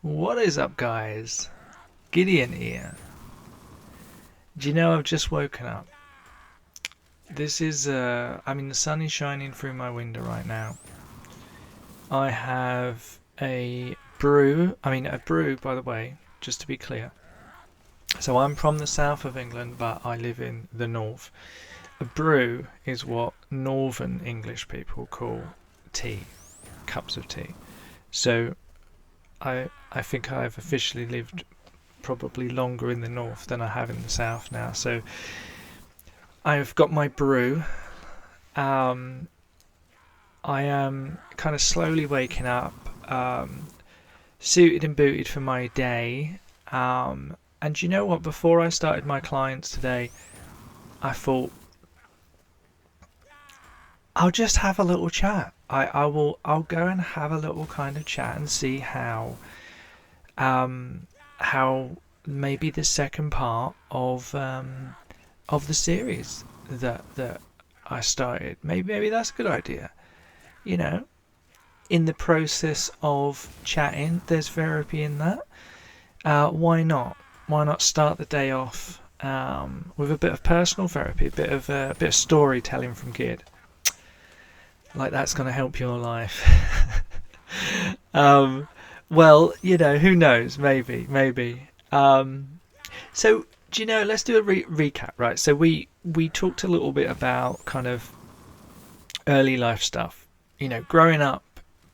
What is up, guys? Gideon here. Do you know I've just woken up? The sun is shining through my window right now. I have a brew. A brew, by the way, just to be clear. So I'm from the south of England, but I live in the north. A brew is what northern English people call tea, cups of tea. So I think I've officially lived probably longer in the north than I have in the south now. So I've got my brew. Um, I am kind of slowly waking up, suited and booted for my day. And you know what? Before I started my clients today, I thought I'll just have a little chat. I'll go and have a little kind of chat and see how maybe the second part of the series that I started. Maybe that's a good idea. You know, in the process of chatting, there's therapy in that. Why not? Why not start the day off with a bit of personal therapy, a bit of storytelling from Gid? Like that's going to help your life. um, well, who knows? Maybe. So, do you know? Let's do a recap, right? So we talked a little bit about kind of early life stuff. Growing up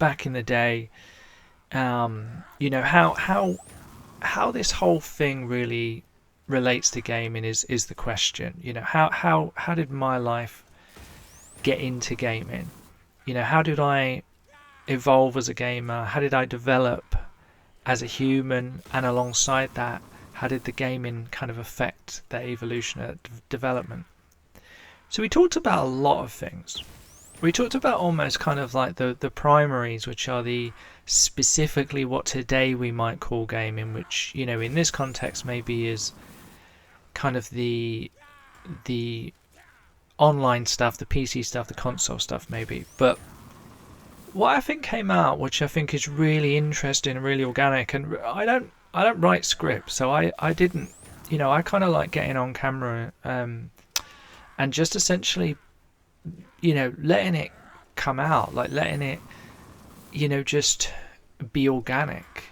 back in the day. How this whole thing really relates to gaming is the question. How did my life get into gaming? How did I evolve as a gamer? How did I develop as a human? And alongside that, how did the gaming kind of affect that evolution and development? So we talked about a lot of things. We talked about almost kind of like the primaries, which are the specifically what today we might call gaming, which, in this context maybe is kind of the online stuff, the PC stuff, the console stuff maybe. But what I think came out, which I think is really interesting and really organic, and I don't write scripts, so I didn't, I kind of like getting on camera and just essentially, letting it come out, like letting it, just be organic.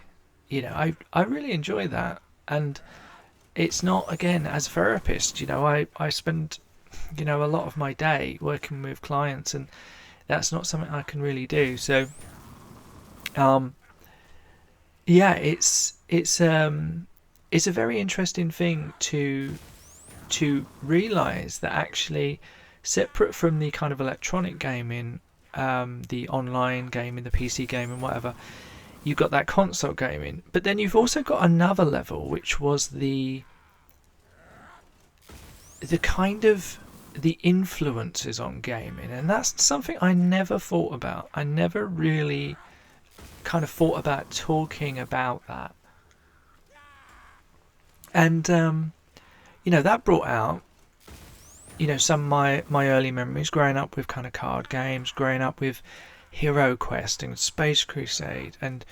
I really enjoy that. And it's not, again, as a therapist, I spend, a lot of my day working with clients, and that's not something I can really do. So, yeah, it's a very interesting thing to realize that actually, separate from the kind of electronic gaming, the online gaming, the PC gaming, whatever, you've got that console gaming. But then you've also got another level, which was the kind of the influences on gaming, and that's something I never thought about. I never really kind of thought about talking about that, and that brought out some of my early memories growing up with kind of card games, growing up with Hero Quest and Space Crusade, and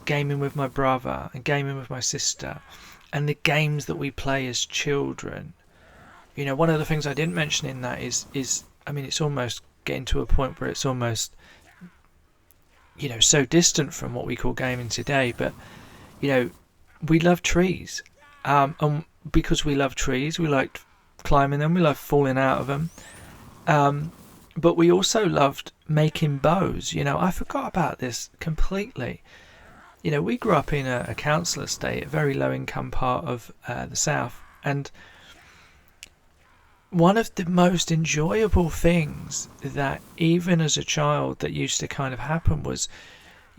gaming with my brother and gaming with my sister, and the games that we play as children. One of the things I didn't mention in that is it's almost getting to a point where it's almost so distant from what we call gaming today, but we love trees, and because we love trees, we liked climbing them, we loved falling out of them, but we also loved making bows. I forgot about this completely. We grew up in a council estate, a very low income part of the south, and one of the most enjoyable things that even as a child that used to kind of happen was,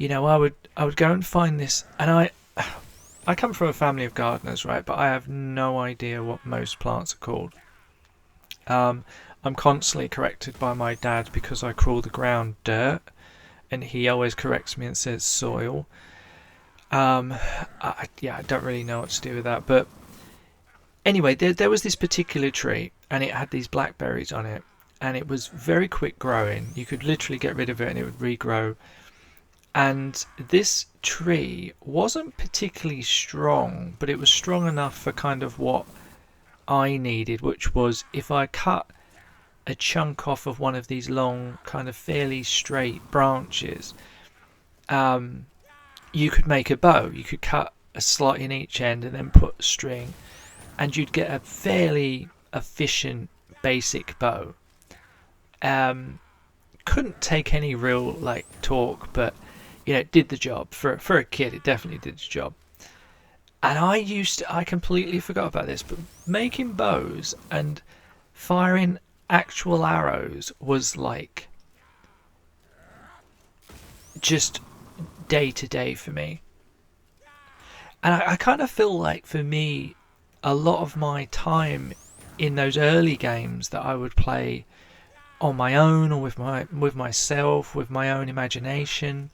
I would go and find this, and I come from a family of gardeners, right? But I have no idea what most plants are called. I'm constantly corrected by my dad because I call the ground dirt, and he always corrects me and says soil. I don't really know what to do with that, but anyway, there was this particular tree, and it had these blackberries on it, and it was very quick growing. You could literally get rid of it, and it would regrow. And this tree wasn't particularly strong, but it was strong enough for kind of what I needed, which was if I cut a chunk off of one of these long, kind of fairly straight branches, you could make a bow. You could cut a slot in each end and then put string, and you'd get a fairly efficient basic bow. Couldn't take any real like torque, but it did the job for a kid. It definitely did the job. And I completely forgot about this, but making bows and firing actual arrows was like just day to day for me. And I kind of feel like for me, a lot of my time in those early games that I would play on my own or with myself, with my own imagination,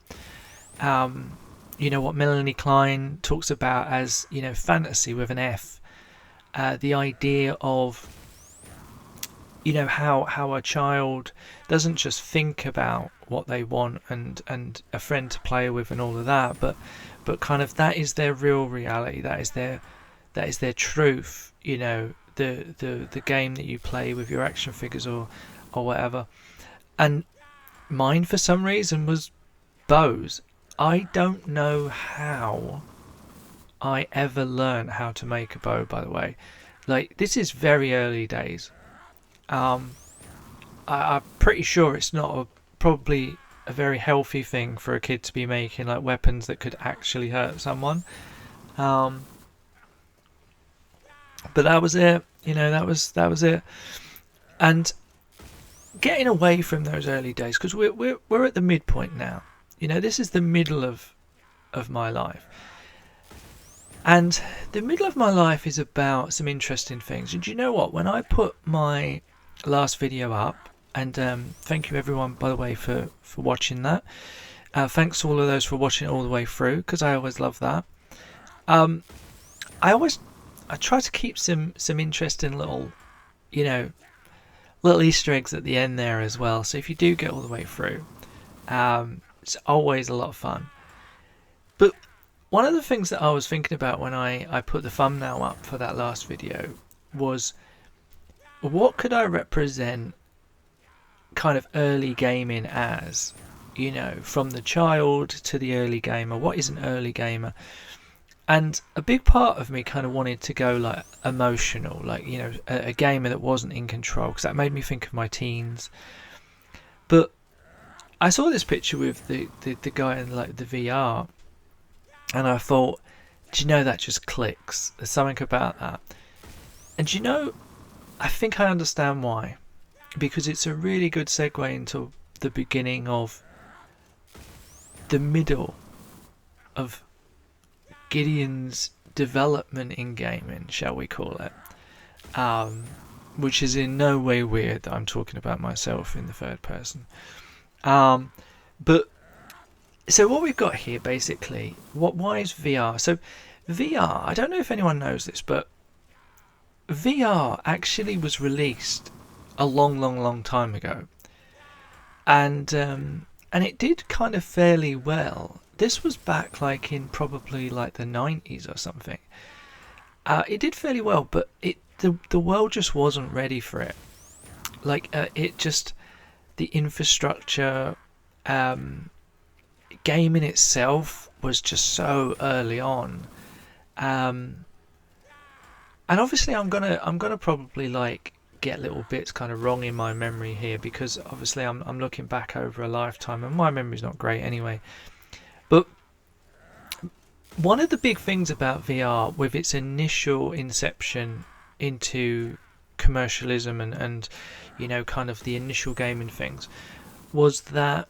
what Melanie Klein talks about as fantasy with an F, the idea of how a child doesn't just think about what they want and a friend to play with and all of that, but kind of that is their real reality, that is their truth, the game that you play with your action figures or whatever. And mine for some reason was bows. I don't know how I ever learned how to make a bow, by the way. Like, this is very early days. I'm pretty sure it's not probably a very healthy thing for a kid to be making like weapons that could actually hurt someone. But that was it. That was it. And getting away from those early days, because we're at the midpoint now. This is the middle of my life. And the middle of my life is about some interesting things. And do you know what? When I put my last video up, and thank you everyone, by the way, for watching that. Thanks to all of those for watching it all the way through, because I always love that. I try to keep some interesting little Easter eggs at the end there as well. So if you do get all the way through, it's always a lot of fun. But one of the things that I was thinking about when I put the thumbnail up for that last video was, what could I represent kind of early gaming as? From the child to the early gamer. What is an early gamer? And a big part of me kind of wanted to go like emotional, like a gamer that wasn't in control, because that made me think of my teens. But I saw this picture with the guy in like the VR, and I thought, do you know, that just clicks. There's something about that. And do you know, I think I understand why, because it's a really good segue into the beginning of the middle of Gideon's development in gaming, shall we call it, which is in no way weird that I'm talking about myself in the third person. But so what we've got here basically, why is VR? So VR, I don't know if anyone knows this, but VR actually was released a long time ago, and it did kind of fairly well. This was back like in probably like the 90s or something. It did fairly well, but the world just wasn't ready for it. Like the infrastructure, gaming itself was just so early on, and obviously I'm gonna probably like get little bits kind of wrong in my memory here, because obviously I'm looking back over a lifetime and my memory's not great anyway. But one of the big things about VR, with its initial inception into commercialism and kind of the initial gaming things, was that,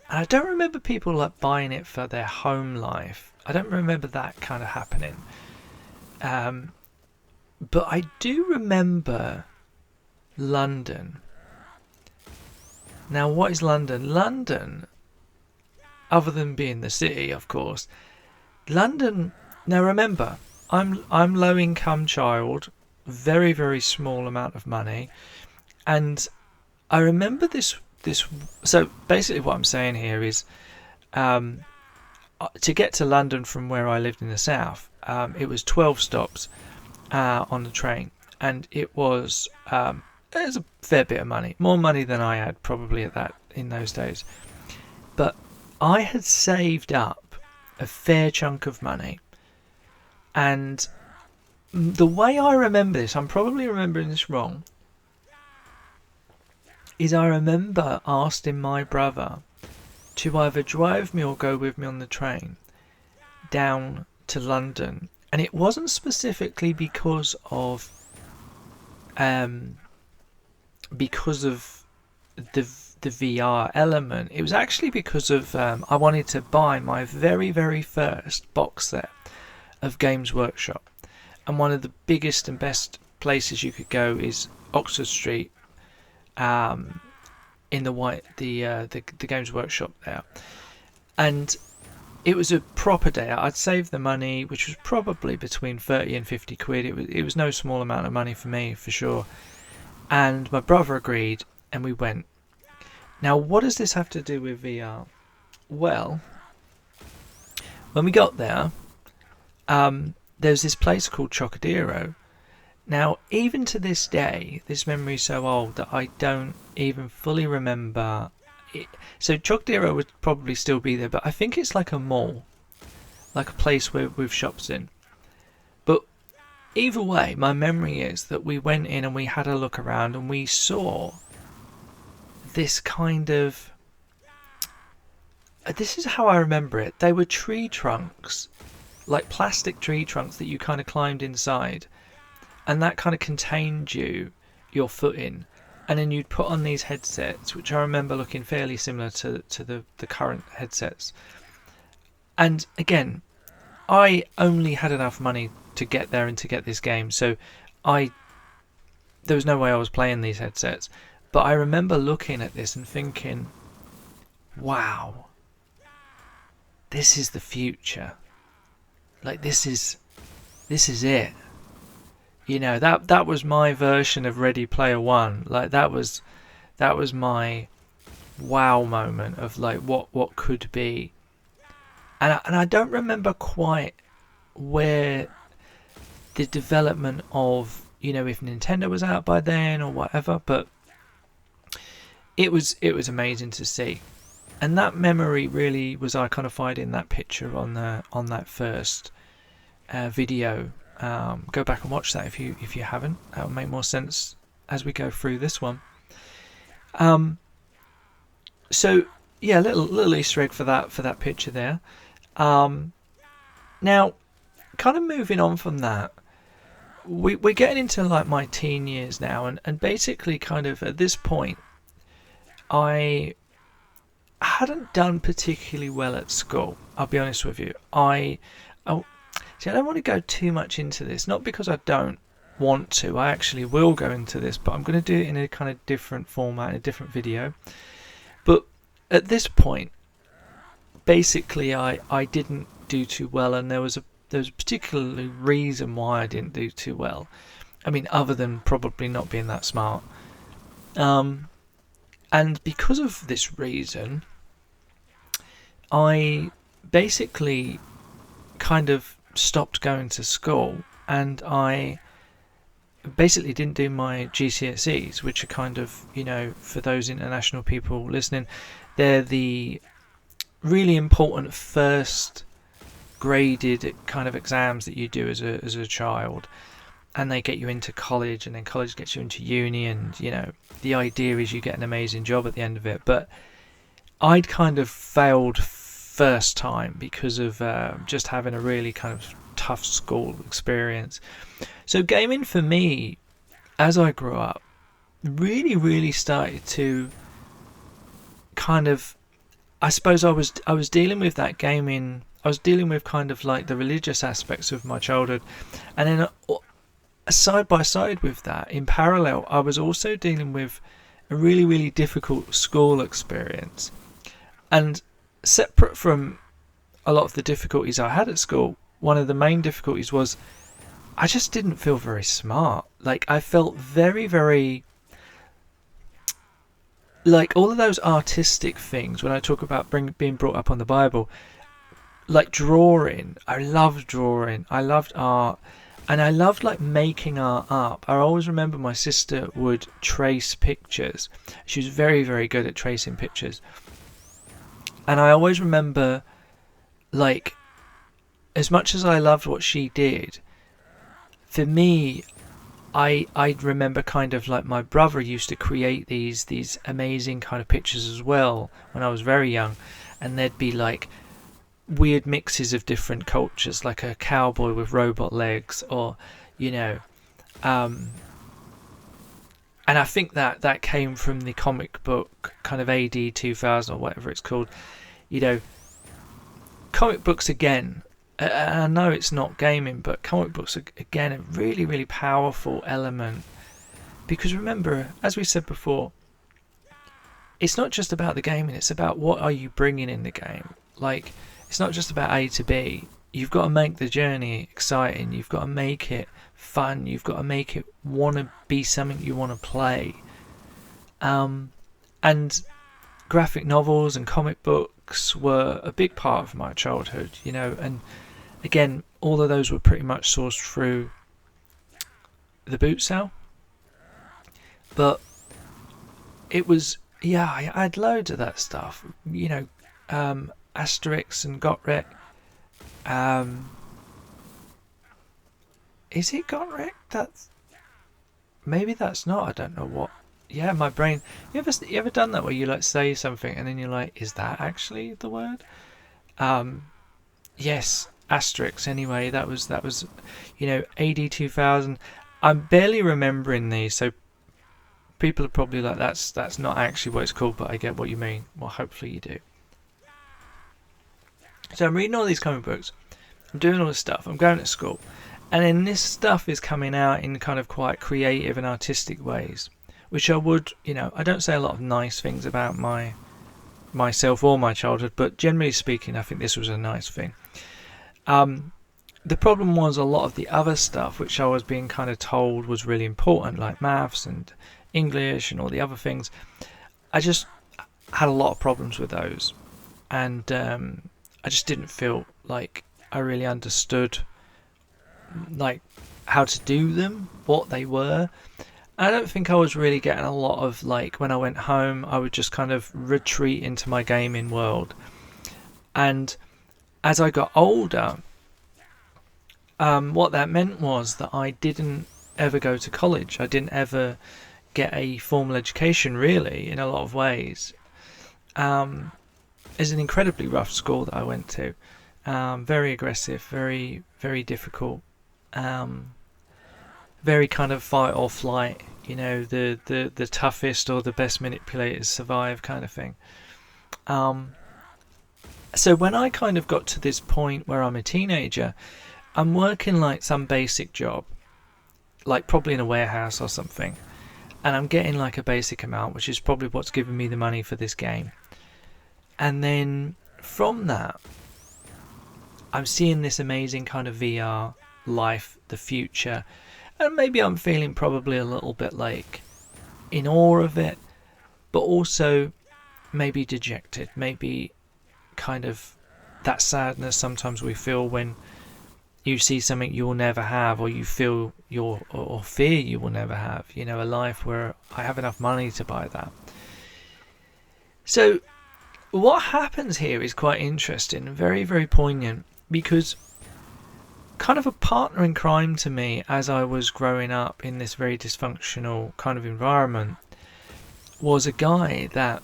and I don't remember people like buying it for their home life. I don't remember that kind of happening. But I do remember London. Now, what is London? London, other than being the city, of course, London. Now, remember, I'm low income child, very very small amount of money, and I remember this. So basically, what I'm saying here is, to get to London from where I lived in the south, it was 12 stops on the train, and it was a fair bit of money, more money than I had probably in those days. But I had saved up a fair chunk of money, and the way I remember this, I'm probably remembering this wrong, is I remember asking my brother to either drive me or go with me on the train down to London. And it wasn't specifically because of the VR element. It was actually because of I wanted to buy my very, very first box set of Games Workshop. And one of the biggest and best places you could go is Oxford Street, in the Games Workshop there. And it was a proper day. I'd saved the money, which was probably between 30 and 50 quid. It was no small amount of money for me, for sure. And my brother agreed, and we went. Now, what does this have to do with VR? Well, when we got there, there's this place called Chocodero. Now, even to this day, this memory is so old that I don't even fully remember it. So Chocodero would probably still be there, but I think it's like a mall, like a place with shops in. But either way, my memory is that we went in and we had a look around and we saw this kind of... This is how I remember it. They were tree trunks, like plastic tree trunks that you kind of climbed inside, and that kind of contained your foot in. And then you'd put on these headsets, which I remember looking fairly similar to the current headsets. And again, I only had enough money to get there and to get this game, so there was no way I was playing these headsets. But I remember looking at this and thinking, wow, this is the future. Like, this is it. You know, that was my version of Ready Player One. Like, that was my wow moment of like what could be. And I don't remember quite where the development of, you know, if Nintendo was out by then or whatever, but it was amazing to see. And that memory really was iconified in that picture on that first video. Go back and watch that if you haven't. That'll make more sense as we go through this one. So yeah, little Easter egg for that picture there. Now, kind of moving on from that, we're getting into like my teen years now, and basically kind of at this point, I hadn't done particularly well at school. I'll be honest with you. See, I don't want to go too much into this, not because I don't want to. I actually will go into this, but I'm going to do it in a kind of different format, in a different video. But at this point, basically, I didn't do too well, and there was a particular reason why I didn't do too well. I mean, other than probably not being that smart. And because of this reason, I basically kind of stopped going to school, and I basically didn't do my GCSEs, which are kind of, you know, for those international people listening, they're the really important first graded kind of exams that you do as a child, and they get you into college, and then college gets you into uni, and, you know, the idea is you get an amazing job at the end of it. But I'd kind of failed first time because of just having a really kind of tough school experience. So gaming for me, as I grew up, really started to kind of, I suppose I was dealing with that gaming. I was dealing with kind of like the religious aspects of my childhood, and then side by side with that, in parallel, I was also dealing with a really difficult school experience. And separate from a lot of the difficulties I had at school, one of the main difficulties was I just didn't feel very smart. Like, I felt very like all of those artistic things, when I talk about being brought up on the Bible, like drawing, I loved drawing, I loved art, and I loved like making art up. I always remember my sister would trace pictures. She was very, very good at tracing pictures. And I always remember, like, as much as I loved what she did, for me, I remember kind of like my brother used to create these amazing kind of pictures as well when I was very young, and there'd be like weird mixes of different cultures, like a cowboy with robot legs, or you know, and I think that came from the comic book kind of AD 2000 or whatever it's called. You know, comic books again. I know it's not gaming, but comic books are, again, a really, really powerful element. Because remember, as we said before, it's not just about the gaming, it's about what are you bringing in the game. Like, it's not just about A to B. You've got to make the journey exciting. You've got to make it fun. You've got to make it want to be something you want to play. And graphic novels and comic books were a big part of my childhood, you know, and again, all of those were pretty much sourced through the boot sale. But it was, yeah, I had loads of that stuff. You know, Asterix and Gotrek. Is it Gotrek? Maybe that's not. I don't know what. Yeah, my brain. You ever done that where you like say something and then you're like, is that actually the word? Yes. Asterix anyway, that was you know, AD 2000. I'm barely remembering these, so people are probably like, that's not actually what it's called, but I get what you mean. Well, hopefully you do. So I'm reading all these comic books, I'm doing all this stuff, I'm going to school, and then this stuff is coming out in kind of quite creative and artistic ways, which I would, you know, I don't say a lot of nice things about myself or my childhood, but generally speaking, I think this was a nice thing. The problem was a lot of the other stuff which I was being kind of told was really important, like maths and English and all the other things. I just had a lot of problems with those, and I just didn't feel like I really understood like how to do them, what they were. I don't think I was really getting a lot of, like, when I went home I would just kind of retreat into my gaming world. And as I got older, what that meant was that I didn't ever go to college. I didn't ever get a formal education, really, in a lot of ways. It's an incredibly rough school that I went to. Very aggressive, very, very difficult. Very kind of fight or flight, you know, the toughest or the best manipulators survive kind of thing. So when I kind of got to this point where I'm a teenager, I'm working like some basic job, like probably in a warehouse or something, and I'm getting like a basic amount, which is probably what's giving me the money for this game. And then from that, I'm seeing this amazing kind of VR life, the future, and maybe I'm feeling probably a little bit like in awe of it, but also maybe dejected, maybe kind of that sadness sometimes we feel when you see something you will never have, or you feel or fear you will never have, you know, a life where I have enough money to buy that. So what happens here is quite interesting and very, very poignant, because kind of a partner in crime to me as I was growing up in this very dysfunctional kind of environment was a guy that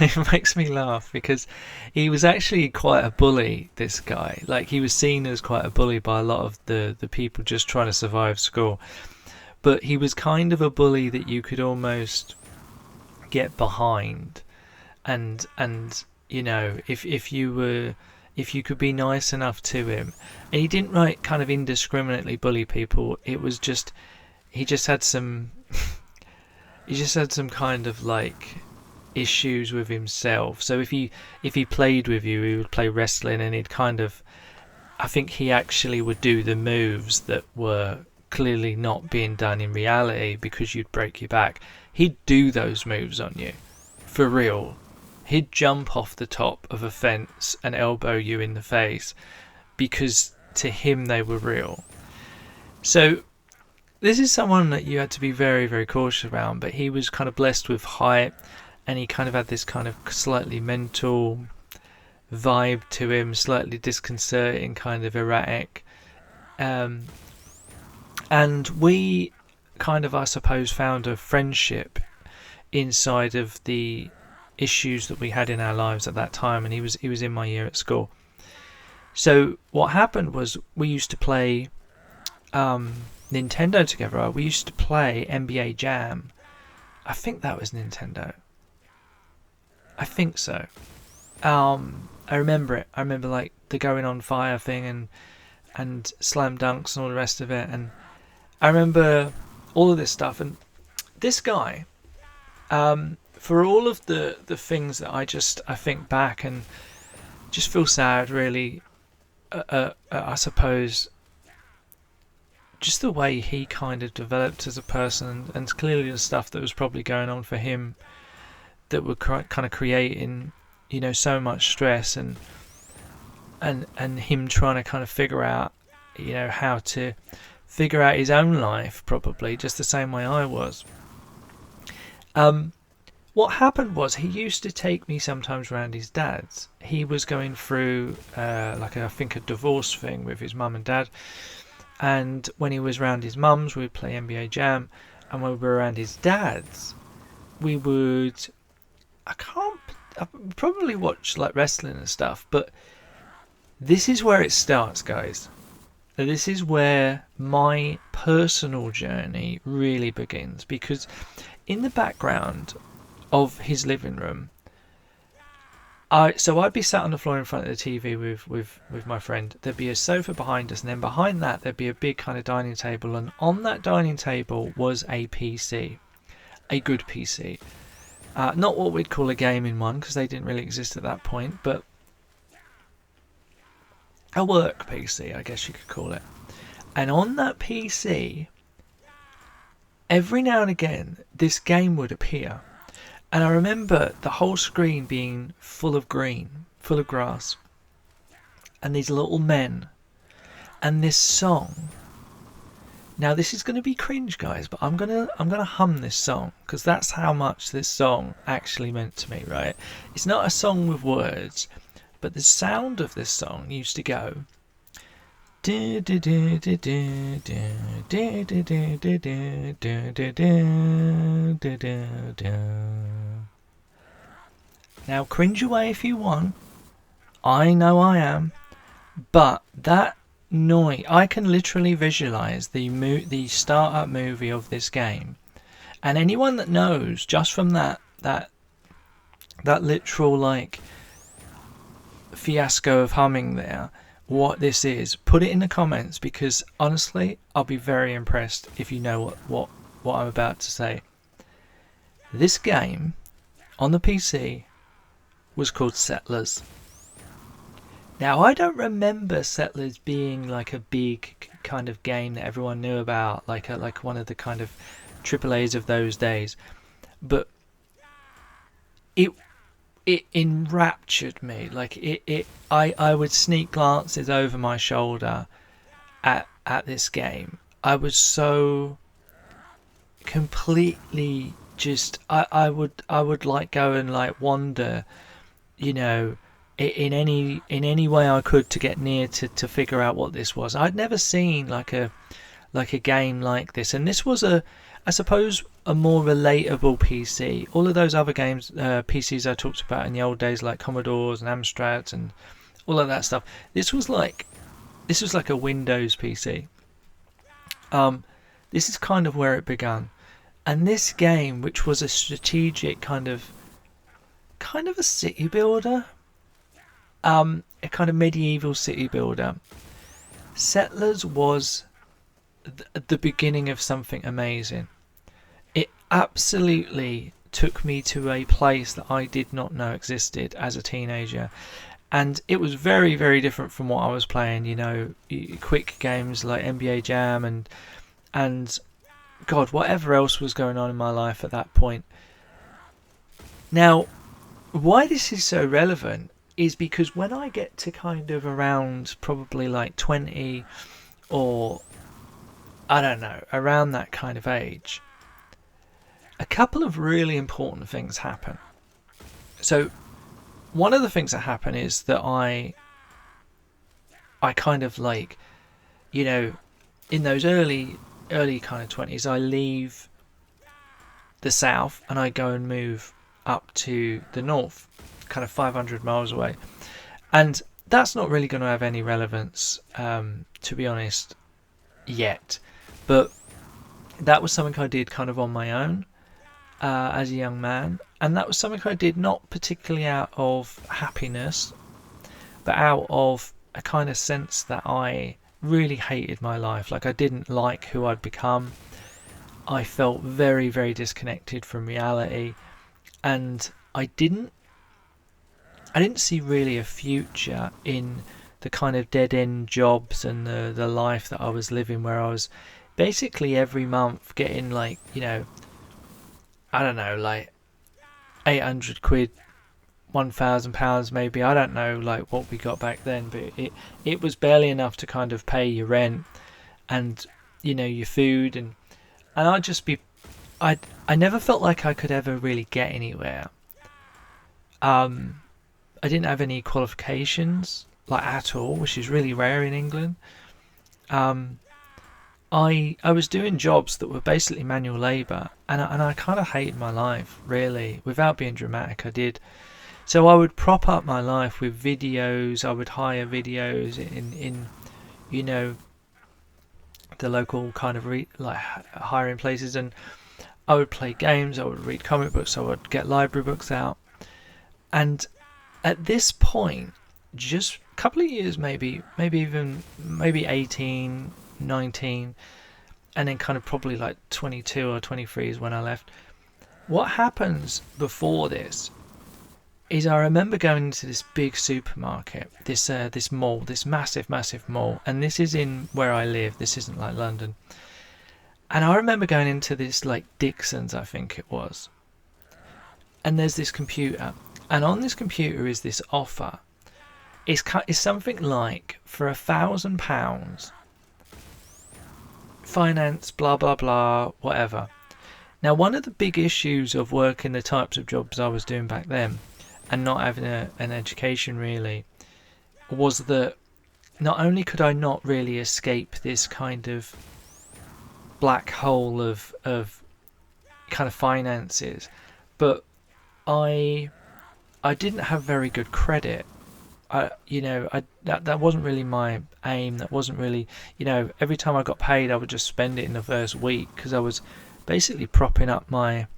it makes me laugh because he was actually quite a bully, this guy. Like, he was seen as quite a bully by a lot of the people just trying to survive school. But he was kind of a bully that you could almost get behind. And you know, if you could be nice enough to him. And he didn't like kind of indiscriminately bully people. It was just, he just had some kind of like issues with himself. So if he played with you, he would play wrestling, and he'd kind of, I think he actually would do the moves that were clearly not being done in reality because you'd break your back, he'd do those moves on you for real. He'd jump off the top of a fence and elbow you in the face because to him they were real. So this is someone that you had to be very, very cautious around, but he was kind of blessed with height, and he kind of had this kind of slightly mental vibe to him, slightly disconcerting, kind of erratic. And we kind of, I suppose, found a friendship inside of the issues that we had in our lives at that time, and he was in my year at school. So what happened was we used to play Nintendo together. We used to play NBA Jam. I think that was Nintendo. I think so. I remember it. I remember like the Going on Fire thing and Slam Dunks and all the rest of it. And I remember all of this stuff. And this guy, for all of the things that I think back and just feel sad, really. I suppose just the way he kind of developed as a person, and clearly the stuff that was probably going on for him that were kind of creating, so much stress and him trying to kind of figure out, how to figure out his own life, probably just the same way I was. What happened was he used to take me sometimes around his dad's. He was going through I think a divorce thing with his mum and dad. And when he was around his mum's, we would play NBA Jam. And when we were around his dad's, we would... I probably watch like wrestling and stuff. But this is where it starts, guys. This is where my personal journey really begins. Because in the background of his living room, I'd be sat on the floor in front of the TV with my friend. There'd be a sofa behind us, and then behind that there'd be a big kind of dining table, and on that dining table was a PC, a good PC. Not what we'd call a gaming one, because they didn't really exist at that point, but a work PC, I guess you could call it. And on that PC, every now and again, this game would appear. And I remember the whole screen being full of green, full of grass, and these little men, and this song. Now this is going to be cringe, guys, but I'm gonna hum this song because that's how much this song actually meant to me. Right? It's not a song with words, but the sound of this song used to go. Now cringe away if you want. I know I am, but that noise, I can literally visualize the startup movie of this game, and anyone that knows just from that literal like fiasco of humming there, what this is, put it in the comments, because honestly I'll be very impressed if you know what I'm about to say. This game on the PC was called Settlers. Now I don't remember Settlers being like a big kind of game that everyone knew about, like one of the kind of AAAs of those days, but it enraptured me. Like I would sneak glances over my shoulder at this game. I was so completely just I would like go and like wander, in any way I could to get near to figure out what this was. I'd never seen like a game like this, and this was I suppose a more relatable PC. All of those other games, PCs I talked about in the old days, like Commodores and Amstrads and all of that stuff. This was like a Windows PC. This is kind of where it began, and this game, which was a strategic kind of a city builder, a kind of medieval city builder. Settlers was the beginning of something amazing. It absolutely took me to a place that I did not know existed as a teenager, and it was very, very different from what I was playing. Quick games like NBA Jam and God, whatever else was going on in my life at that point. Now, why this is so relevant is because when I get to kind of around probably like 20, or I don't know, around that kind of age, a couple of really important things happen. So one of the things that happen is that I kind of like, you know, in those early kind of 20s, I leave the south and I go and move up to the north, kind of 500 miles away. And that's not really going to have any relevance, to be honest, yet. But that was something I did kind of on my own as a young man. And that was something I did not particularly out of happiness, but out of a kind of sense that I really hated my life. Like, I didn't like who I'd become. I felt very, very disconnected from reality, and I didn't see really a future in the kind of dead-end jobs and the life that I was living, where I was basically every month getting like, you know, I don't know, like 800 quid, £1,000 maybe, I don't know like what we got back then, but it was barely enough to kind of pay your rent and, you know, your food, and I'd just be, I never felt like I could ever really get anywhere. I didn't have any qualifications like at all, which is really rare in England. I was doing jobs that were basically manual labour, and I kind of hated my life, really. Without being dramatic, I did. So I would prop up my life with videos. I would hire videos in you know, the local kind of like hiring places, and I would play games. I would read comic books. I would get library books out. And at this point, just a couple of years, maybe 18, 19, and then kind of probably like 22 or 23 is when I left. What happens before this is I remember going into this big supermarket, this mall, this massive mall, and this is in where I live. This isn't like London. And I remember going into this like Dixon's, I think it was, and there's this computer, and on this computer is this offer. It's something like, for £1,000, finance, blah blah blah, whatever. Now, one of the big issues of working the types of jobs I was doing back then, and not having an education really, was that not only could I not really escape this kind of black hole of kind of finances, but I didn't have very good credit. That wasn't really my aim. That wasn't really, you know, every time I got paid I would just spend it in the first week, because I was basically propping up my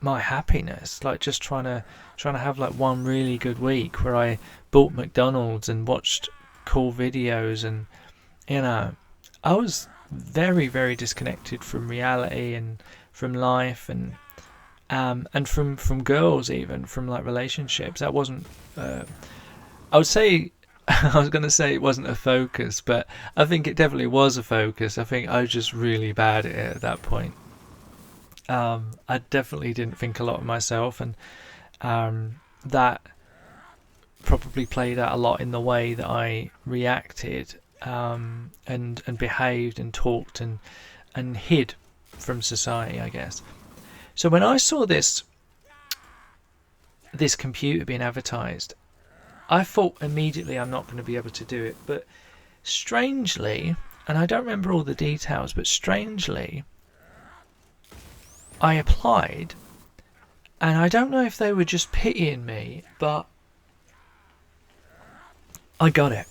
happiness, like just trying to have like one really good week where I bought McDonald's and watched cool videos, and, you know, I was very, very disconnected from reality and from life, and from girls, even from like relationships. That wasn't I would say I was going to say it wasn't a focus, but I think it definitely was a focus. I think I was just really bad at it at that point. I definitely didn't think a lot of myself, and that probably played out a lot in the way that I reacted, and behaved and talked and hid from society, I guess. So when I saw this computer being advertised, I thought immediately, I'm not going to be able to do it. But strangely, and I don't remember all the details, but strangely, I applied, and I don't know if they were just pitying me, but I got it.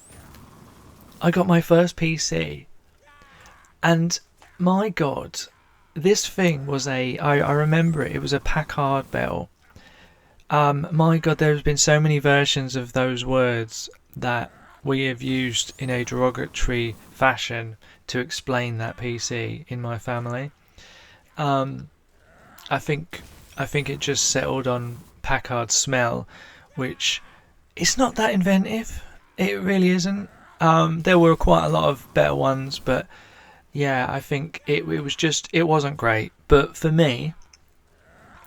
I got my first PC, and my God, this thing was I remember it was a Packard Bell. My God, there's been so many versions of those words that we have used in a derogatory fashion to explain that PC in my family. I think it just settled on Packard smell, which it's not that inventive. It really isn't. There were quite a lot of better ones, but Yeah, I think it was just, it wasn't great, but for me,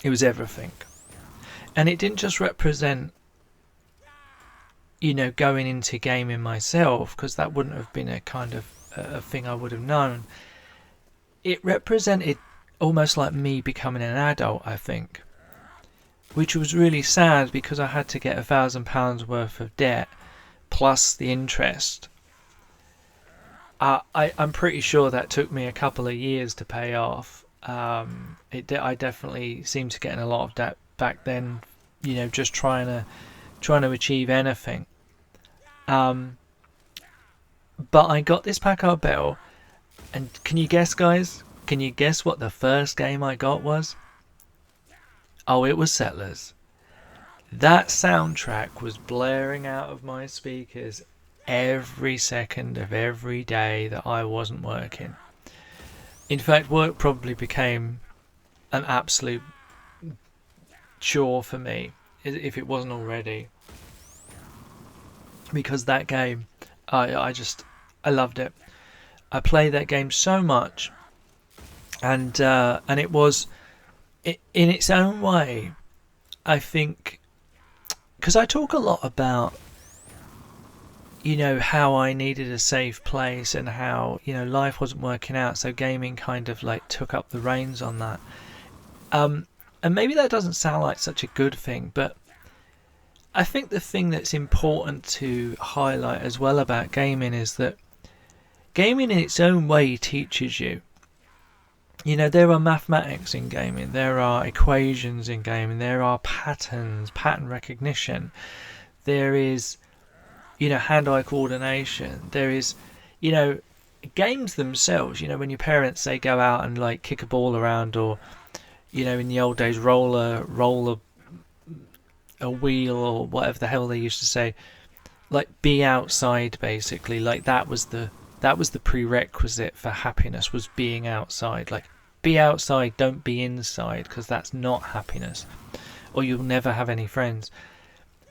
it was everything. And it didn't just represent, going into gaming myself, because that wouldn't have been a kind of a thing I would have known. It represented almost like me becoming an adult, I think, which was really sad because I had to get £1,000 worth of debt plus the interest. I'm pretty sure that took me a couple of years to pay off. I definitely seemed to get in a lot of debt back then, just trying to achieve anything. Um, but I got this Packard Bell, and can you guess, guys? Can you guess what the first game I got was? Oh, it was Settlers. That soundtrack was blaring out of my speakers every second of every day that I wasn't working. In fact, work probably became an absolute chore for me, if it wasn't already, because that game, I loved it. I played that game so much, and it was, in its own way, I think, because I talk a lot about, how I needed a safe place and how, life wasn't working out, so gaming kind of like took up the reins on that. And maybe that doesn't sound like such a good thing, but I think the thing that's important to highlight as well about gaming is that gaming in its own way teaches you. There are mathematics in gaming, there are equations in gaming, there are patterns, pattern recognition, there is, hand-eye coordination, there is, games themselves, when your parents say go out and like kick a ball around, or, in the old days roll a wheel, or whatever the hell they used to say, like be outside basically, like that was the prerequisite for happiness, was being outside. Like, be outside, don't be inside, because that's not happiness, or you'll never have any friends.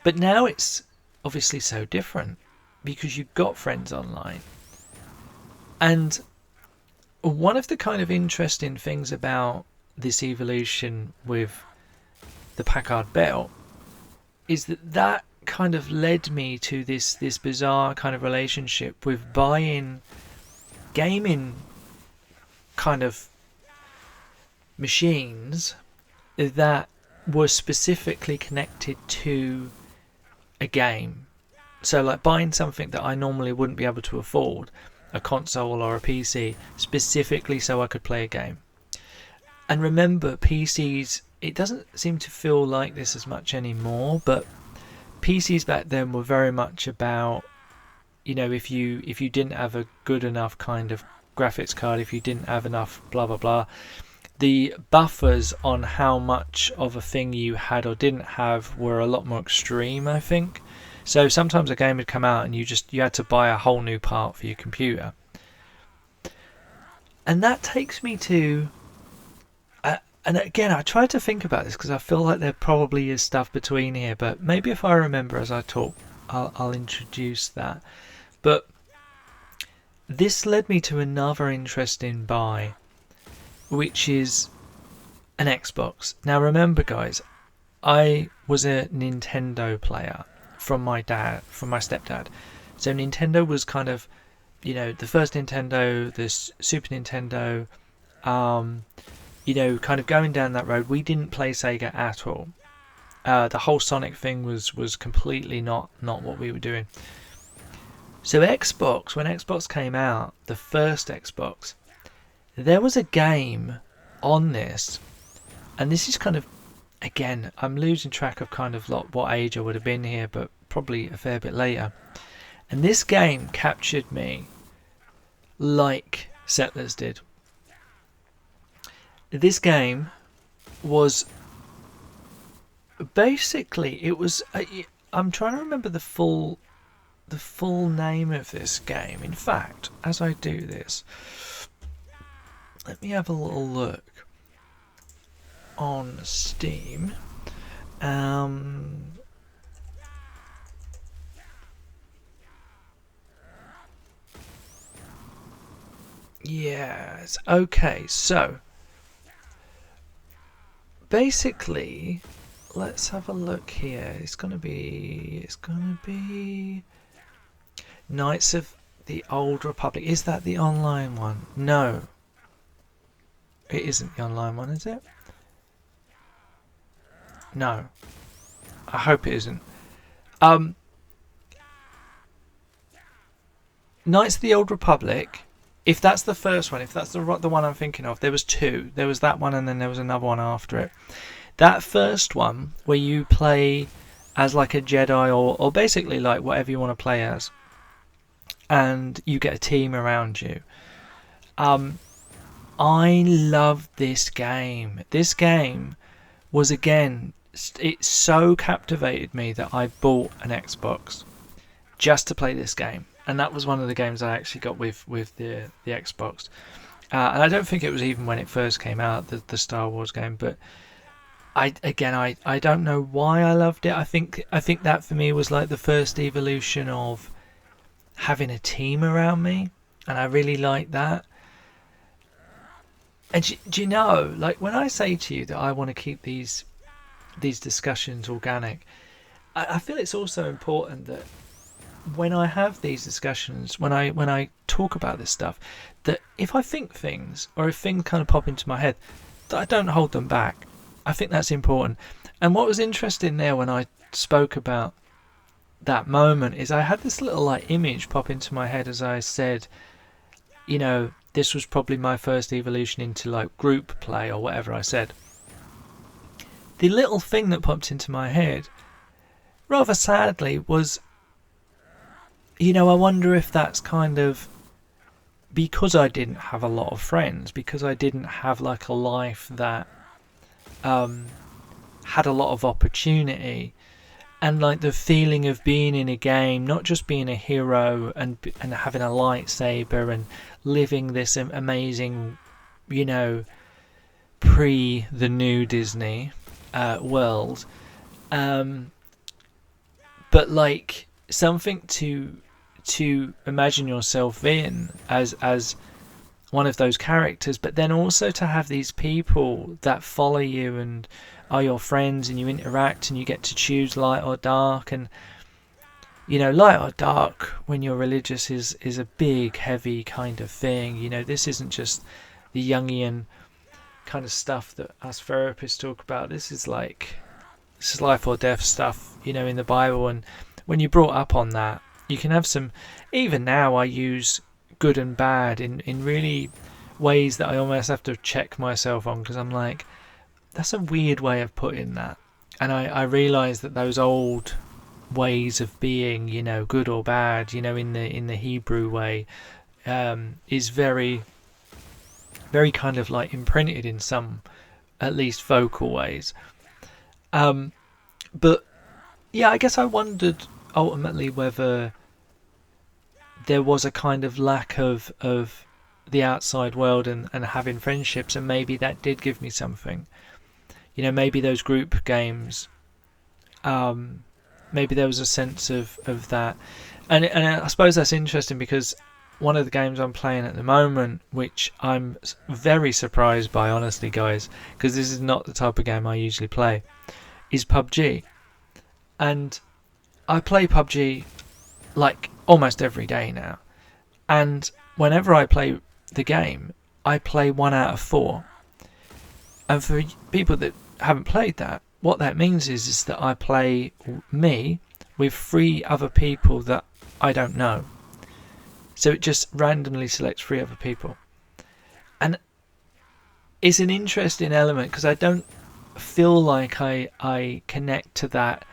But now it's obviously so different, because you've got friends online. And one of the kind of interesting things about this evolution with the Packard Bell is that kind of led me to this bizarre kind of relationship with buying gaming kind of machines that were specifically connected to a game. So like buying something that I normally wouldn't be able to afford, a console or a PC, specifically so I could play a game. And remember, PCs, it doesn't seem to feel like this as much anymore, but PCs back then were very much about, if you didn't have a good enough kind of graphics card, if you didn't have enough blah blah blah, the buffers on how much of a thing you had or didn't have were a lot more extreme, I think. So sometimes a game would come out and you had to buy a whole new part for your computer. And that takes me to, and again, I tried to think about this because I feel like there probably is stuff between here, but maybe if I remember as I talk, I'll introduce that. But this led me to another interesting buy, which is an Xbox. Now remember, guys, I was a Nintendo player from my stepdad. So Nintendo was kind of, the first Nintendo, the Super Nintendo, kind of going down that road. We didn't play Sega at all. The whole Sonic thing was completely not what we were doing. So Xbox, when Xbox came out, the first Xbox, there was a game on this, and this is kind of, again, I'm losing track of kind of what age I would have been here, but probably a fair bit later. And this game captured me like Settlers did. This game was basically, it was, I'm trying to remember the full name of this game. In fact, as I do this, let me have a little look on Steam. Yes. Okay, so basically, let's have a look here. It's gonna be Knights of the Old Republic. Is that the online one? No, it isn't the online one, is it? No, I hope it isn't. Um, Knights of the Old Republic. If that's the first one, if that's the one I'm thinking of, there was two. There was that one, and then there was another one after it. That first one, where you play as like a Jedi, or basically like whatever you want to play as, and you get a team around you. I love this game. This game was, again, it so captivated me that I bought an Xbox just to play this game, and that was one of the games I actually got with the Xbox. And I don't think it was even when it first came out, the Star Wars game, but I don't know why I loved it. I think that for me was like the first evolution of having a team around me, and I really liked that. And do you know, like, when I say to you that I want to keep these discussions organic, I feel it's also important that when I have these discussions, when I talk about this stuff, that if I think things, or if things kind of pop into my head, that I don't hold them back. I think that's important. And what was interesting there when I spoke about that moment is I had this little like image pop into my head as I said, you know, this was probably my first evolution into like group play or whatever I said. The little thing that popped into my head, rather sadly, was, you know, I wonder if that's kind of because I didn't have a lot of friends, because I didn't have like a life that had a lot of opportunity, and like the feeling of being in a game, not just being a hero and having a lightsaber and living this amazing, you know, pre the new Disney world, but like something to imagine yourself in as one of those characters, but then also to have these people that follow you and are your friends, and you interact and you get to choose light or dark. And you know, light or dark when you're religious is a big heavy kind of thing. You know, this isn't just the Jungian kind of stuff that us therapists talk about. This is life or death stuff, you know, in the Bible. And when you're brought up on that, you can have some, even now I use good and bad in really ways that I almost have to check myself on, because I'm like, that's a weird way of putting that. And I realise that those old ways of being, you know, good or bad, you know, in the Hebrew way, is very, very kind of like imprinted in some, at least vocal ways. But yeah, I guess I wondered ultimately whether there was a kind of lack of the outside world and having friendships, and maybe that did give me something. You know, maybe those group games, maybe there was a sense of that. And I suppose that's interesting, because one of the games I'm playing at the moment, which I'm very surprised by, honestly, guys, because this is not the type of game I usually play, is PUBG. And I play PUBG like almost every day now. And whenever I play the game, I play 1 out of 4. And for people that haven't played that, what that means is that I play me with 3 other people that I don't know. So it just randomly selects 3 other people. And it's an interesting element, because I don't feel like I connect to that,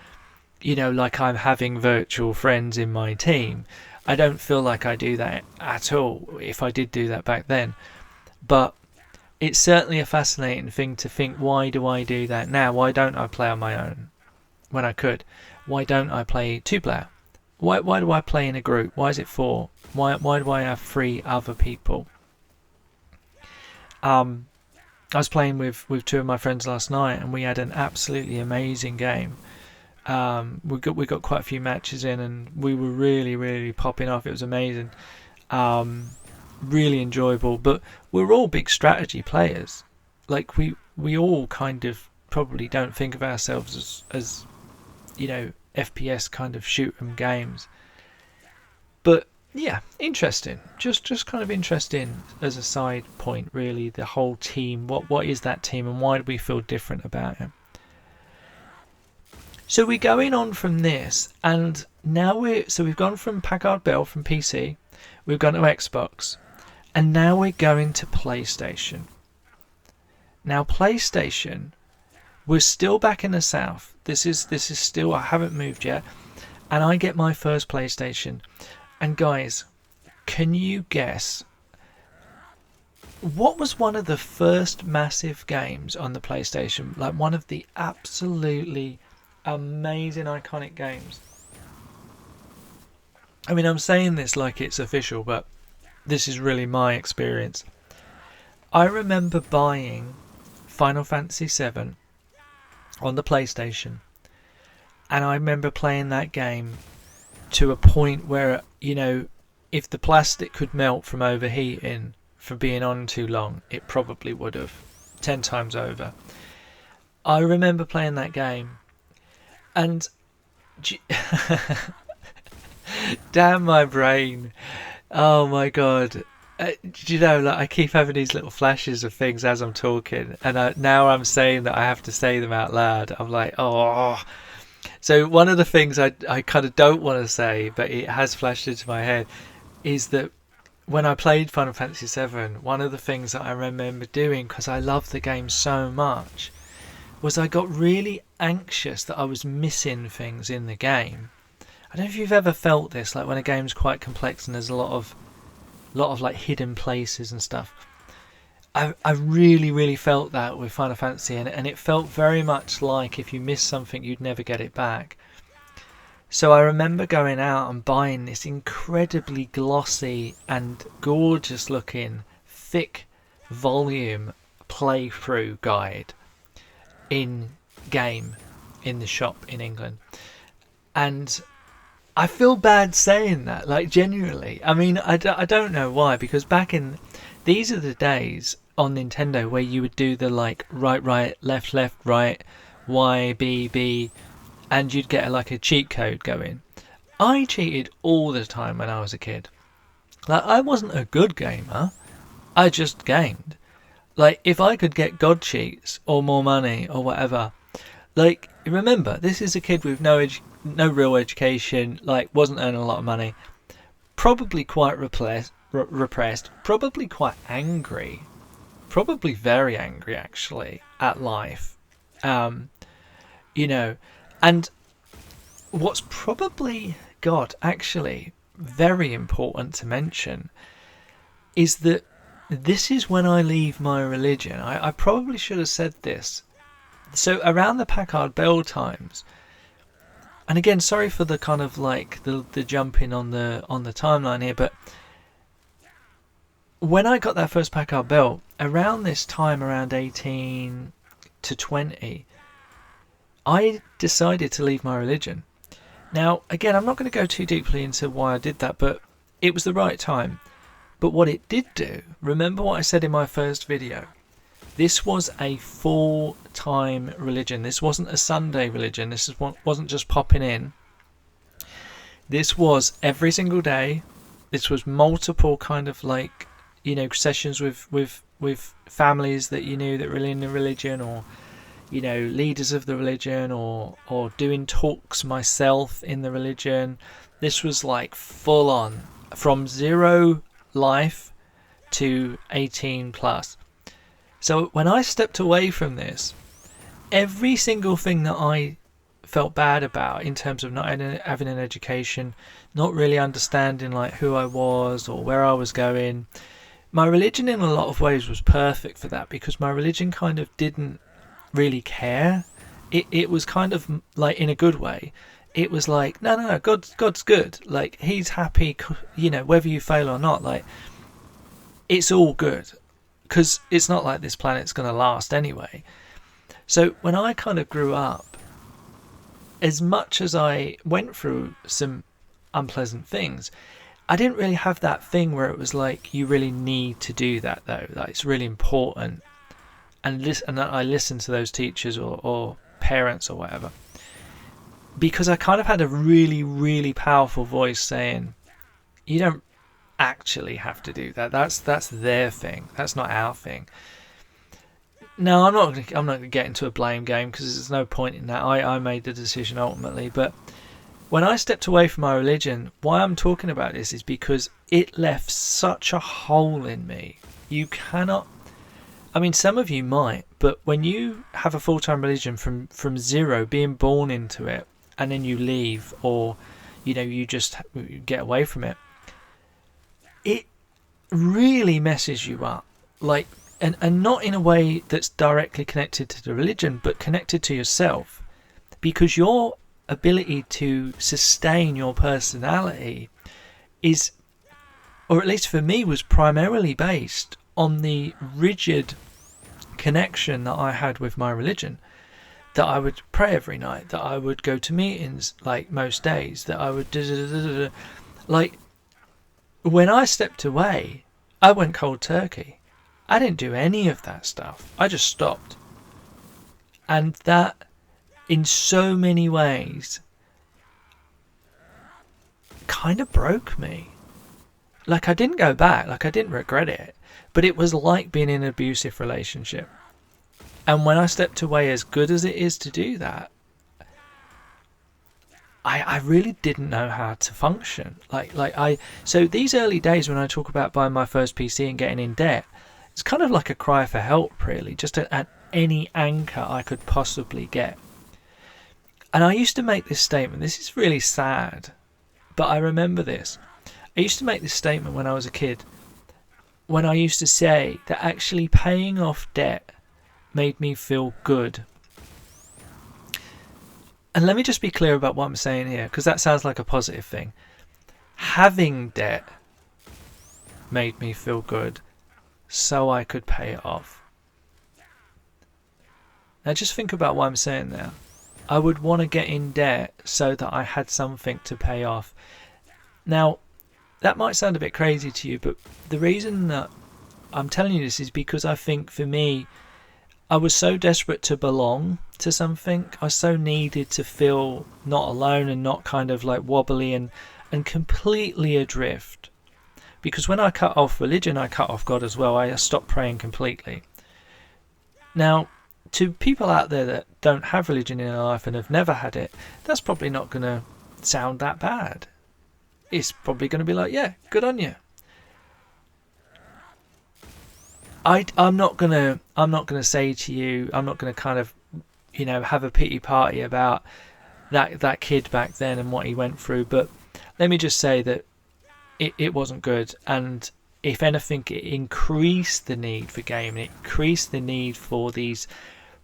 you know, like I'm having virtual friends in my team. I don't feel like I do that at all, if I did do that back then. But it's certainly a fascinating thing to think, why do I do that now? Why don't I play on my own when I could? Why don't I play 2-player? Why do I play in a group? Why is it 4? Why do I have 3 other people? I was playing with 2 of my friends last night, and we had an absolutely amazing game. We got quite a few matches in, and we were really, really popping off. It was amazing. really enjoyable. But we're all big strategy players. Like we all kind of probably don't think of ourselves as FPS kind of shoot 'em games. But yeah, interesting. Just kind of interesting as a side point, really. The whole team. What is that team, and why do we feel different about it? So we're going on from this, and now we've gone from Packard Bell from PC, we've gone to Xbox, and now we're going to PlayStation. Now PlayStation, we're still back in the south. This is still, I haven't moved yet, and I get my first PlayStation. And guys, can you guess what was one of the first massive games on the PlayStation? Like one of the absolutely amazing iconic games. I mean, I'm saying this like it's official, but this is really my experience. I remember buying Final Fantasy VII on the PlayStation, and I remember playing that game to a point where, if the plastic could melt from overheating for being on too long, it probably would have 10 times over. I remember playing that game, and damn my brain, oh my god. I keep having these little flashes of things as I'm talking, and now I'm saying that I have to say them out loud. I'm like, oh. So one of the things I kind of don't want to say, but it has flashed into my head, is that when I played Final Fantasy VII, one of the things that I remember doing, because I loved the game so much, was I got really anxious that I was missing things in the game. I don't know if you've ever felt this, like when a game's quite complex and there's a lot of like hidden places and stuff. I really felt that with Final Fantasy, and it felt very much like if you missed something you'd never get it back. So I remember going out and buying this incredibly glossy and gorgeous looking thick volume playthrough guide in game in the shop in England. And I feel bad saying that, like genuinely. I mean, I don't know why, because back in, these are the days on Nintendo where you would do the like right, left, right, Y, B, and you'd get like a cheat code going. I cheated all the time when I was a kid. Like, I wasn't a good gamer, I just gamed. Like, if I could get god cheats or more money or whatever, like, remember, this is a kid with no real education, like wasn't earning a lot of money, probably quite repressed, probably quite angry, probably very angry actually at life, and what's probably actually very important to mention is that this is when I leave my religion. I probably should have said this. So around the Packard Bell times, and again, sorry for the kind of like the jumping on the timeline here, but when I got that first Packard Bell, around this time, around 18 to 20, I decided to leave my religion. Now, again, I'm not going to go too deeply into why I did that, but it was the right time. But what it did do, remember what I said in my first video, this was a full-time religion. This wasn't a Sunday religion. This wasn't just popping in. This was every single day. This was multiple kind of like, sessions with families that you knew that were in the religion, or leaders of the religion, or doing talks myself in the religion. This was like full on, from zero life to 18 plus. So when I stepped away from this, every single thing that I felt bad about in terms of not having an education, not really understanding like who I was or where I was going, my religion in a lot of ways was perfect for that, because my religion kind of didn't really care. It was kind of like, in a good way, it was like, no, God's good, like he's happy, whether you fail or not, like it's all good, because it's not like this planet's going to last anyway. So when I kind of grew up, as much as I went through some unpleasant things, I didn't really have that thing where it was like, you really need to do that though, like it's really important. And I listened to those teachers or parents or whatever, because I kind of had a really, really powerful voice saying, you don't actually have to do that. That's their thing. That's not our thing. No, I'm not going to get into a blame game, because there's no point in that. I made the decision ultimately. But when I stepped away from my religion, why I'm talking about this is because it left such a hole in me. You cannot... I mean, some of you might, but when you have a full-time religion from zero, being born into it, and then you leave, or, you know, you just get away from it, it really messes you up. Like, and not in a way that's directly connected to the religion, but connected to yourself, because your ability to sustain your personality is, or at least for me, was primarily based on the rigid connection that I had with my religion, that I would pray every night, that I would go to meetings like most days, that I would like, when I stepped away, I went cold turkey. I didn't do any of that stuff. I just stopped. And that, in so many ways, kind of broke me. Like, I didn't go back, like I didn't regret it, but it was like being in an abusive relationship. And when I stepped away, as good as it is to do that, I really didn't know how to function. So these early days when I talk about buying my first PC and getting in debt, it's kind of like a cry for help, really, just at any anchor I could possibly get. And I used to make this statement. This is really sad, but I remember this. I used to make this statement when I was a kid, when I used to say that actually paying off debt made me feel good. And let me just be clear about what I'm saying here, because that sounds like a positive thing. Having debt made me feel good, so I could pay it off. Now just think about what I'm saying there. I would want to get in debt so that I had something to pay off. Now, that might sound a bit crazy to you, but the reason that I'm telling you this is because I think for me, I was so desperate to belong to something. I so needed to feel not alone and not kind of like wobbly and completely adrift. Because when I cut off religion, I cut off God as well. I stopped praying completely. Now, to people out there that don't have religion in their life and have never had it, that's probably not going to sound that bad. It's probably going to be like, yeah, good on you. I'm not gonna say to you, I'm not gonna kind of, you know, have a pity party about that kid back then and what he went through. But let me just say that it wasn't good, and if anything, it increased the need for gaming. It increased the need for these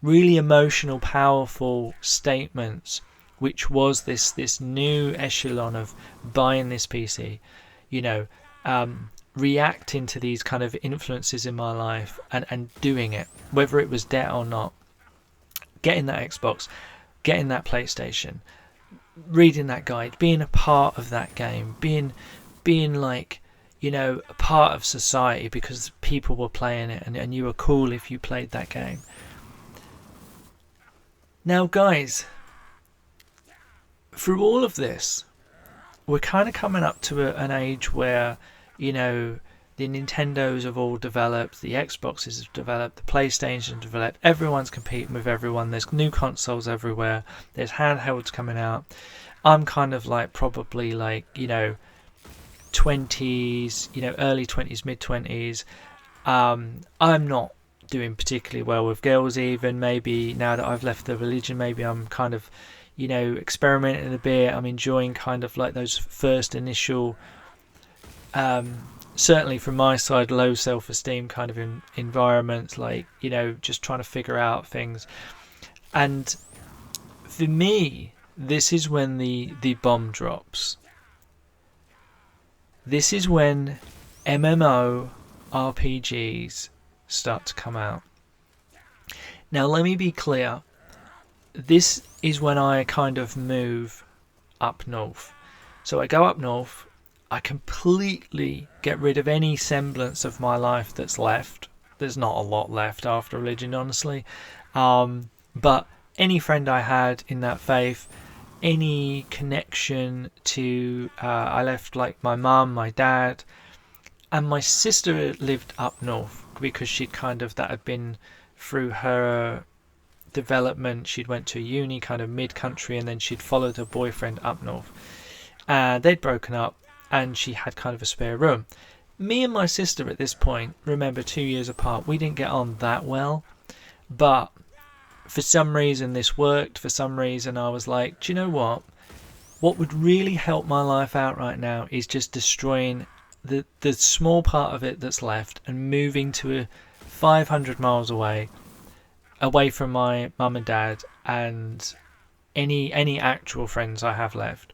really emotional, powerful statements, which was this new echelon of buying this PC, you know, reacting to these kind of influences in my life and doing it, whether it was debt or not, getting that Xbox, getting that PlayStation, reading that guide, being a part of that game, being like, you know, a part of society because people were playing it and you were cool if you played that game. Now guys, through all of this, we're kind of coming up to an age where, you know, the Nintendos have all developed, the Xboxes have developed, the PlayStation have developed, everyone's competing with everyone, there's new consoles everywhere, there's handhelds coming out. I'm kind of like probably like, you know, 20s, you know, early 20s, mid 20s. I'm not doing particularly well with girls even. Maybe now that I've left the religion, maybe I'm kind of, you know, experimenting a bit. I'm enjoying kind of like those first initial, certainly from my side, low self-esteem kind of environments, like, you know, just trying to figure out things. And for me, this is when the bomb drops. This is when MMORPGs start to come out. Now let me be clear, this is when I kind of move up north. So I go up north, I completely get rid of any semblance of my life that's left. There's not a lot left after religion, honestly. But any friend I had in that faith, any connection to, I left like my mum, my dad, and my sister lived up north because that had been through her development. She'd went to uni kind of mid-country, and then she'd followed her boyfriend up north. They'd broken up, and she had kind of a spare room. Me and my sister at this point, remember 2 years apart, we didn't get on that well, but for some reason this worked. For some reason I was like, do you know what would really help my life out right now is just destroying the small part of it that's left and moving to 500 miles away from my mum and dad and any actual friends I have left.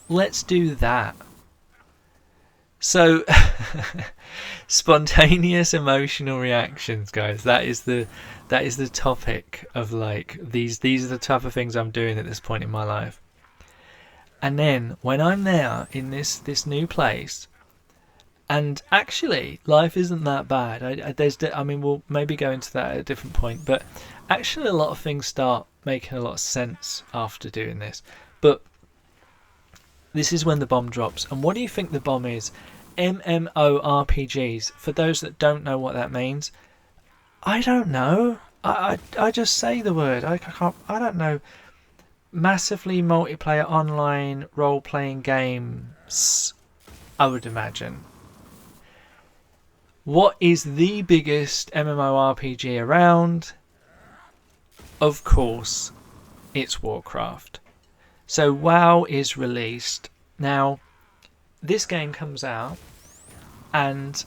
Let's do that. So spontaneous emotional reactions, guys. That is the topic of like these are the type of things I'm doing at this point in my life. And then when I'm there in this new place, and actually life isn't that bad. I mean, we'll maybe go into that at a different point, but actually a lot of things start making a lot of sense after doing this. But this is when the bomb drops. And what do you think the bomb is? MMORPGs. For those that don't know what that means, I don't know. I just say the word. I don't know. Massively multiplayer online role-playing games, I would imagine. What is the biggest MMORPG around? Of course, it's Warcraft. So WoW is released. Now, this game comes out, and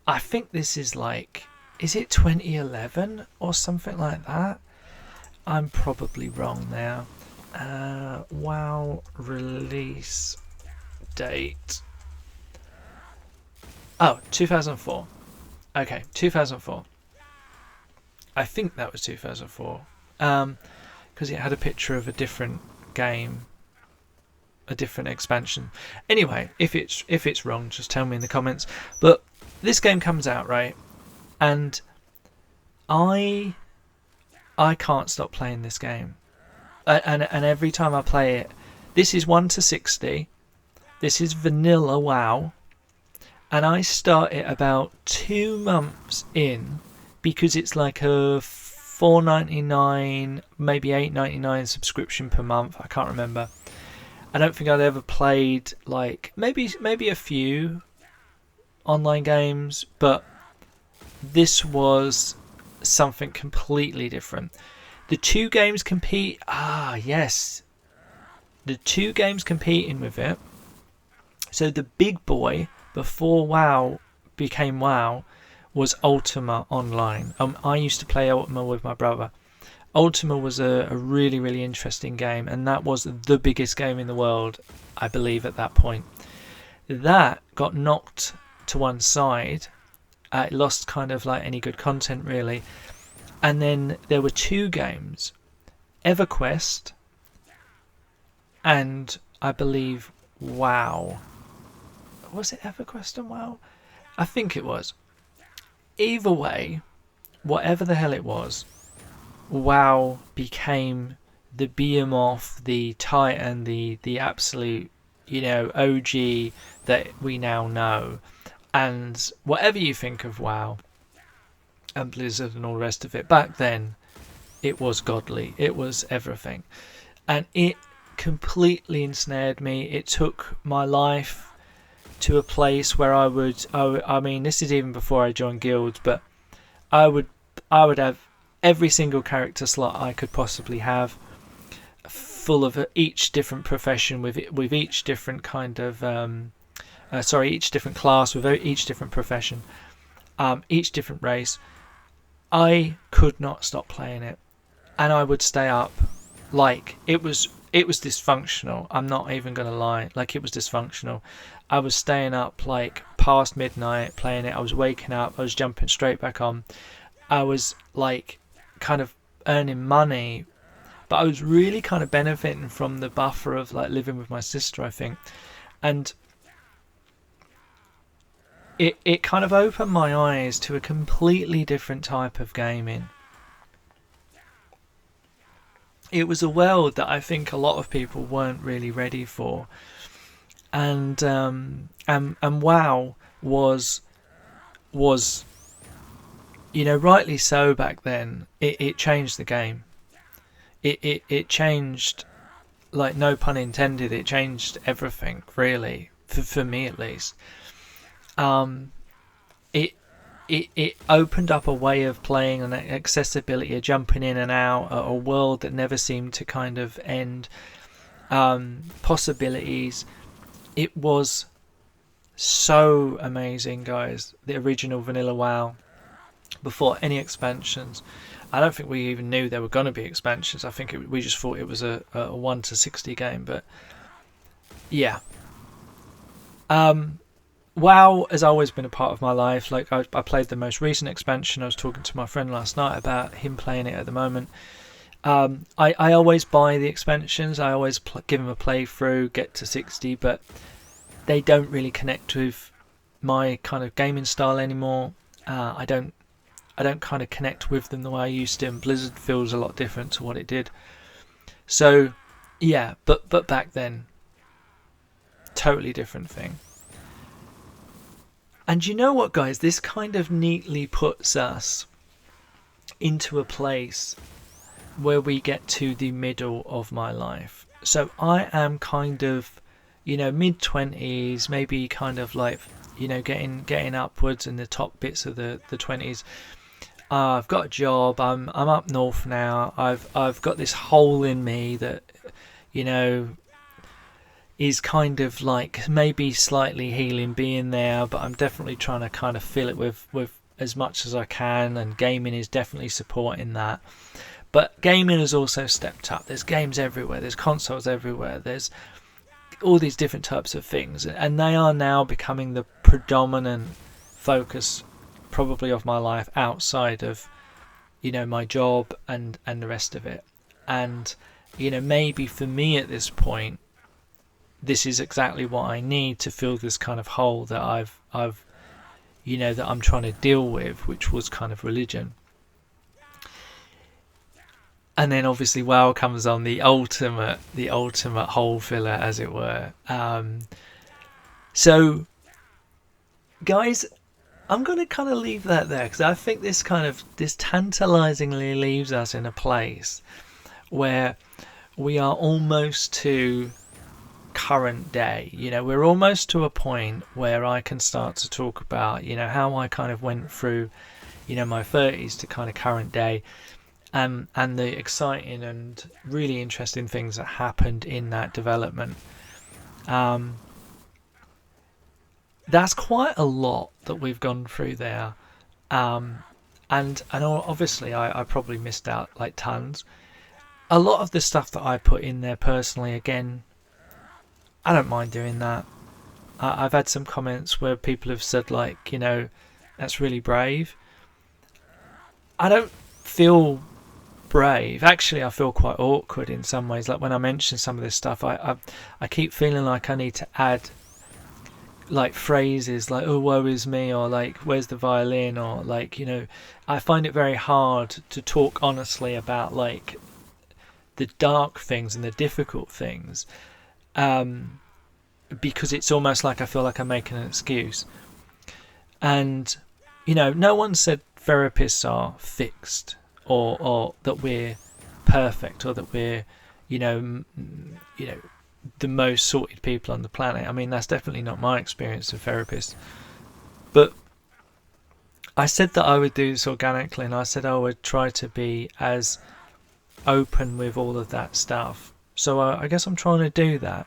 I think this is like, is it 2011 or something like that? I'm probably wrong now. WoW release date. Oh, 2004. Okay, 2004. I think that was 2004. Because it had a picture of a different game, a different expansion. Anyway, if it's wrong, just tell me in the comments. But this game comes out, right? And I can't stop playing this game. And every time I play it, this is 1 to 60. This is vanilla WoW. And I start it about 2 months in because it's like a $4.99, maybe $8.99 subscription per month. I can't remember. I don't think I'd ever played like maybe a few online games, but this was something completely different. The two games compete. Yes, the two games competing with it. So the big boy before WoW became WoW was Ultima Online. I used to play Ultima with my brother. Ultima was a really, really interesting game, and that was the biggest game in the world, I believe, at that point. That got knocked to one side. It lost kind of like any good content, really. And then there were 2 games, EverQuest and I believe WoW. Was it EverQuest and WoW? I think it was. Either way, whatever the hell it was, WoW became the behemoth, the titan, the absolute, OG that we now know. And whatever you think of WoW and Blizzard and all the rest of it, back then it was godly. It was everything. And it completely ensnared me. It took my life to a place where I mean, this is even before I joined guilds, but I would have every single character slot I could possibly have, full of each different profession, with each different kind of each different class, with each different profession, each different race. I could not stop playing it, and I would stay up like it was dysfunctional. I'm not even gonna lie, like it was dysfunctional. I was staying up like past midnight playing it. I was waking up, I was jumping straight back on. I was like kind of earning money, but I was really kind of benefiting from the buffer of like living with my sister, I think. And it kind of opened my eyes to a completely different type of gaming. It was a world that I think a lot of people weren't really ready for, and WoW was rightly so back then. It changed the game. It changed, like, no pun intended. It changed everything, really, for me at least. Um, it it opened up a way of playing, an accessibility, of jumping in and out, a world that never seemed to kind of end. Possibilities. It was so amazing, guys. The original vanilla WoW, before any expansions. I don't think we even knew there were going to be expansions. I think we just thought it was a 1 to 60 game. But yeah, WoW has always been a part of my life. Like, I played the most recent expansion. I was talking to my friend last night about him playing it at the moment. I always buy the expansions. I always give them a playthrough, get to 60, but they don't really connect with my kind of gaming style anymore. I don't kind of connect with them the way I used to, and Blizzard feels a lot different to what it did. So yeah, but back then, totally different thing. And you know what, guys? This kind of neatly puts us into a place where we get to the middle of my life. So I am kind of, mid-20s, maybe kind of like, getting upwards in the top bits of the 20s. I've got a job. I'm up north now. I've got this hole in me that, is kind of like maybe slightly healing being there, but I'm definitely trying to kind of fill it with as much as I can, and gaming is definitely supporting that. But gaming has also stepped up. There's games everywhere. There's consoles everywhere. There's all these different types of things, and they are now becoming the predominant focus, probably, of my life outside of, my job and the rest of it. And, maybe for me at this point, this is exactly what I need to fill this kind of hole that I've that I'm trying to deal with, which was kind of religion. And then obviously WoW comes on, the ultimate hole filler, as it were. So, guys, I'm going to kind of leave that there, because I think this tantalizingly leaves us in a place where we are almost to current day. We're almost to a point where I can start to talk about, how I kind of went through, my 30s to kind of current day. And the exciting and really interesting things that happened in that development. That's quite a lot that we've gone through there. And obviously I probably missed out like tons. A lot of the stuff that I put in there personally, again, I don't mind doing that. I've had some comments where people have said, like, that's really brave. I don't feel brave. Actually, I feel quite awkward in some ways. Like, when I mention some of this stuff, I keep feeling like I need to add like phrases like, oh, woe is me, or like, where's the violin, or like, I find it very hard to talk honestly about like the dark things and the difficult things, because it's almost like I feel like I'm making an excuse. And no one said therapists are fixed, or that we're perfect, or that we're the most sorted people on the planet. I mean, that's definitely not my experience of therapists. But I said that I would do this organically, and I said I would try to be as open with all of that stuff. So I guess I'm trying to do that,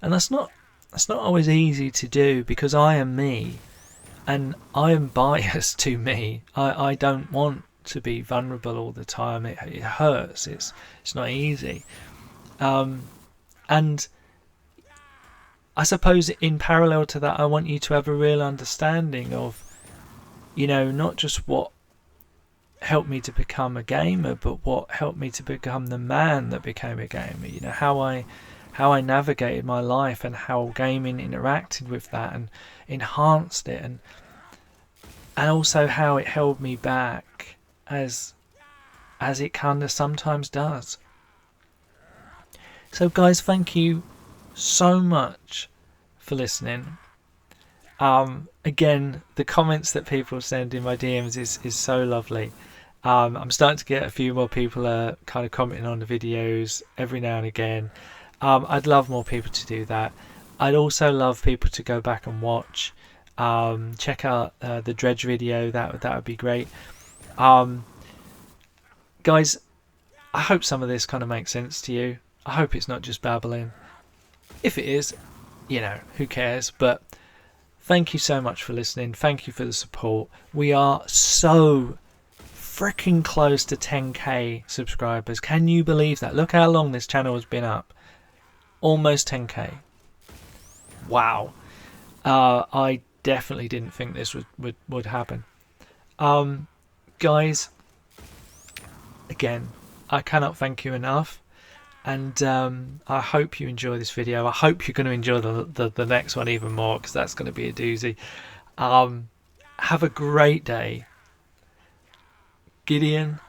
and that's not always easy to do, because I am me, and I am biased to me. I don't want to be vulnerable all the time. It hurts. It's not easy. And I suppose in parallel to that, I want you to have a real understanding of, not just what helped me to become a gamer, but what helped me to become the man that became a gamer. How how I navigated my life and how gaming interacted with that and enhanced it, and also how it held me back as it kind of sometimes does. So guys, thank you so much for listening. Again, the comments that people send in my DMs is so lovely. I'm starting to get a few more people kind of commenting on the videos every now and again. I'd love more people to do that. I'd also love people to go back and watch, check out the Dredge video. That would be great. Guys, I hope some of this kind of makes sense to you. I hope it's not just babbling. If it is, who cares? But thank you so much for listening. Thank you for the support. We are so freaking close to 10k subscribers. Can you believe that? Look how long this channel has been up. Almost 10k. Wow. I definitely didn't think this would happen. Guys, again, I cannot thank you enough. And I hope you enjoy this video. I hope you're going to enjoy the next one even more, because that's going to be a doozy. Have a great day. Gideon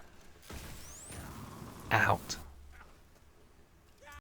out.